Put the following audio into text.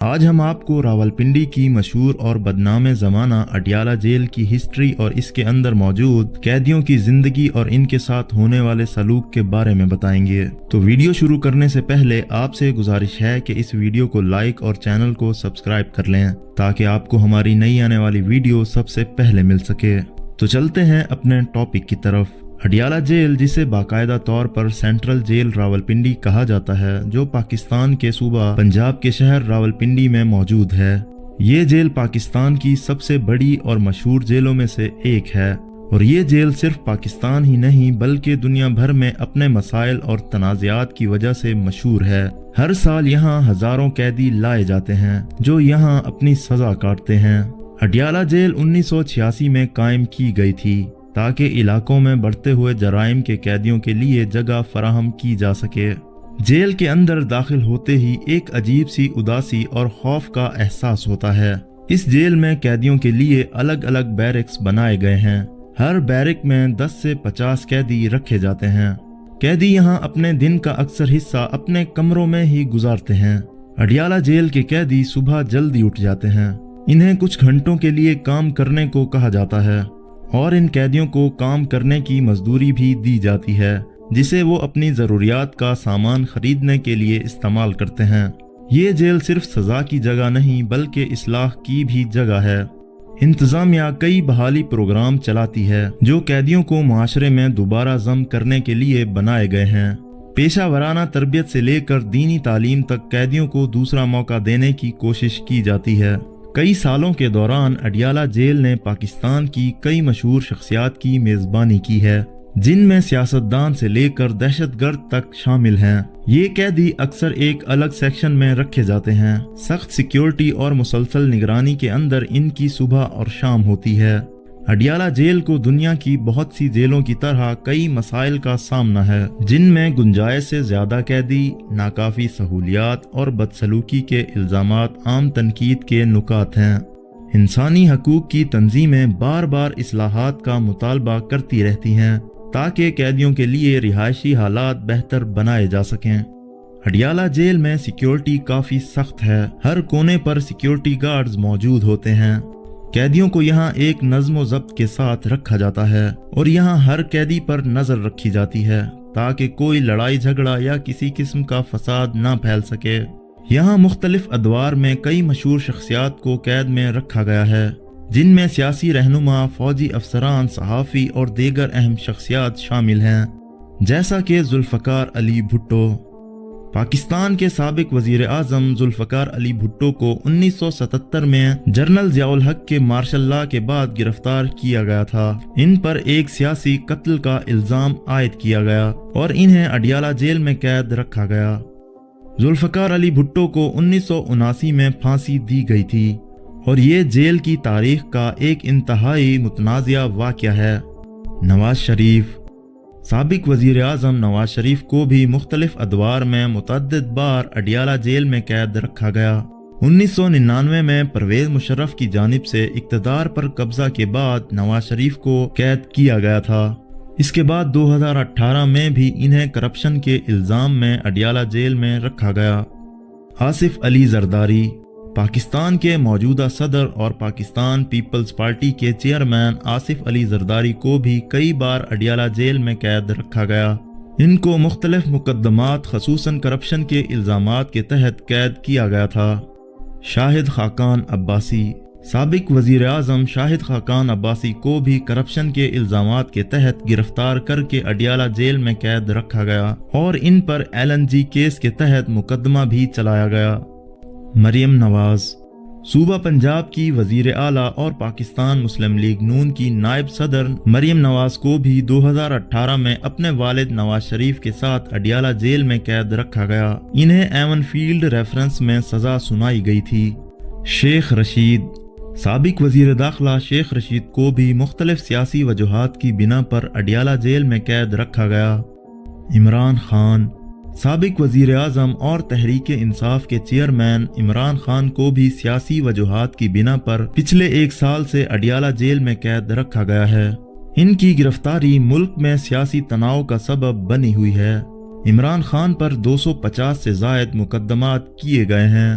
آج ہم آپ کو راولپنڈی کی مشہور اور بدنام زمانہ اڈیالہ جیل کی ہسٹری اور اس کے اندر موجود قیدیوں کی زندگی اور ان کے ساتھ ہونے والے سلوک کے بارے میں بتائیں گے۔ تو ویڈیو شروع کرنے سے پہلے آپ سے گزارش ہے کہ اس ویڈیو کو لائک اور چینل کو سبسکرائب کر لیں تاکہ آپ کو ہماری نئی آنے والی ویڈیو سب سے پہلے مل سکے۔ تو چلتے ہیں اپنے ٹاپک کی طرف۔ اڈیالہ جیل، جسے باقاعدہ طور پر سینٹرل جیل راولپنڈی کہا جاتا ہے، جو پاکستان کے صوبہ پنجاب کے شہر راولپنڈی میں موجود ہے۔ یہ جیل پاکستان کی سب سے بڑی اور مشہور جیلوں میں سے ایک ہے، اور یہ جیل صرف پاکستان ہی نہیں بلکہ دنیا بھر میں اپنے مسائل اور تنازعات کی وجہ سے مشہور ہے۔ ہر سال یہاں ہزاروں قیدی لائے جاتے ہیں جو یہاں اپنی سزا کاٹتے ہیں۔ اڈیالہ جیل 1986 میں قائم کی گئی تھی تاکہ علاقوں میں بڑھتے ہوئے جرائم کے قیدیوں کے لیے جگہ فراہم کی جا سکے۔ جیل کے اندر داخل ہوتے ہی ایک عجیب سی اداسی اور خوف کا احساس ہوتا ہے۔ اس جیل میں قیدیوں کے لیے الگ الگ بیرکس بنائے گئے ہیں۔ ہر بیرک میں 10 سے 50 قیدی رکھے جاتے ہیں۔ قیدی یہاں اپنے دن کا اکثر حصہ اپنے کمروں میں ہی گزارتے ہیں۔ اڈیالہ جیل کے قیدی صبح جلدی اٹھ جاتے ہیں۔ انہیں کچھ گھنٹوں کے لیے کام کرنے کو کہا جاتا ہے، اور ان قیدیوں کو کام کرنے کی مزدوری بھی دی جاتی ہے جسے وہ اپنی ضروریات کا سامان خریدنے کے لیے استعمال کرتے ہیں۔ یہ جیل صرف سزا کی جگہ نہیں بلکہ اصلاح کی بھی جگہ ہے۔ انتظامیہ کئی بحالی پروگرام چلاتی ہے جو قیدیوں کو معاشرے میں دوبارہ ضم کرنے کے لیے بنائے گئے ہیں۔ پیشہ ورانہ تربیت سے لے کر دینی تعلیم تک قیدیوں کو دوسرا موقع دینے کی کوشش کی جاتی ہے۔ کئی سالوں کے دوران اڈیالہ جیل نے پاکستان کی کئی مشہور شخصیات کی میزبانی کی ہے، جن میں سیاستدان سے لے کر دہشت گرد تک شامل ہیں۔ یہ قیدی اکثر ایک الگ سیکشن میں رکھے جاتے ہیں۔ سخت سیکیورٹی اور مسلسل نگرانی کے اندر ان کی صبح اور شام ہوتی ہے۔ اڈیالہ جیل کو دنیا کی بہت سی جیلوں کی طرح کئی مسائل کا سامنا ہے، جن میں گنجائش سے زیادہ قیدی، ناکافی سہولیات اور بدسلوکی کے الزامات عام تنقید کے نکات ہیں۔ انسانی حقوق کی تنظیمیں بار بار اصلاحات کا مطالبہ کرتی رہتی ہیں تاکہ قیدیوں کے لیے رہائشی حالات بہتر بنائے جا سکیں۔ اڈیالہ جیل میں سیکیورٹی کافی سخت ہے۔ ہر کونے پر سیکیورٹی گارڈز موجود ہوتے ہیں۔ قیدیوں کو یہاں ایک نظم و ضبط کے ساتھ رکھا جاتا ہے، اور یہاں ہر قیدی پر نظر رکھی جاتی ہے تاکہ کوئی لڑائی جھگڑا یا کسی قسم کا فساد نہ پھیل سکے۔ یہاں مختلف ادوار میں کئی مشہور شخصیات کو قید میں رکھا گیا ہے، جن میں سیاسی رہنما، فوجی افسران، صحافی اور دیگر اہم شخصیات شامل ہیں، جیسا کہ ذوالفقار علی بھٹو۔ پاکستان کے سابق وزیر اعظم ذوالفقار علی بھٹو کو 1977 میں جنرل ضیاء الحق کے مارشل لاء کے بعد گرفتار کیا گیا تھا۔ ان پر ایک سیاسی قتل کا الزام عائد کیا گیا اور انہیں اڈیالہ جیل میں قید رکھا گیا۔ ذوالفقار علی بھٹو کو 1979 میں پھانسی دی گئی تھی، اور یہ جیل کی تاریخ کا ایک انتہائی متنازع واقعہ ہے۔ نواز شریف۔ سابق وزیر اعظم نواز شریف کو بھی مختلف ادوار میں متعدد بار اڈیالہ جیل میں قید رکھا گیا۔ 1999 میں پرویز مشرف کی جانب سے اقتدار پر قبضہ کے بعد نواز شریف کو قید کیا گیا تھا۔ اس کے بعد 2018 میں بھی انہیں کرپشن کے الزام میں اڈیالہ جیل میں رکھا گیا۔ آصف علی زرداری۔ پاکستان کے موجودہ صدر اور پاکستان پیپلز پارٹی کے چیئرمین آصف علی زرداری کو بھی کئی بار اڈیالہ جیل میں قید رکھا گیا۔ ان کو مختلف مقدمات خصوصاً کرپشن کے الزامات کے تحت قید کیا گیا تھا۔ شاہد خاقان عباسی۔ سابق وزیر اعظم شاہد خاقان عباسی کو بھی کرپشن کے الزامات کے تحت گرفتار کر کے اڈیالہ جیل میں قید رکھا گیا، اور ان پر LNG کیس کے تحت مقدمہ بھی چلایا گیا۔ مریم نواز۔ صوبہ پنجاب کی وزیر اعلیٰ اور پاکستان مسلم لیگ نون کی نائب صدر مریم نواز کو بھی 2018 میں اپنے والد نواز شریف کے ساتھ اڈیالہ جیل میں قید رکھا گیا۔ انہیں ایون فیلڈ ریفرنس میں سزا سنائی گئی تھی۔ شیخ رشید۔ سابق وزیر داخلہ شیخ رشید کو بھی مختلف سیاسی وجوہات کی بنا پر اڈیالہ جیل میں قید رکھا گیا۔ عمران خان۔ سابق وزیر اعظم اور تحریک انصاف کے چیئرمین عمران خان کو بھی سیاسی وجوہات کی بنا پر پچھلے 1 سال سے اڈیالہ جیل میں قید رکھا گیا ہے۔ ان کی گرفتاری ملک میں سیاسی تناؤ کا سبب بنی ہوئی ہے۔ عمران خان پر 250 سے زائد مقدمات کیے گئے ہیں۔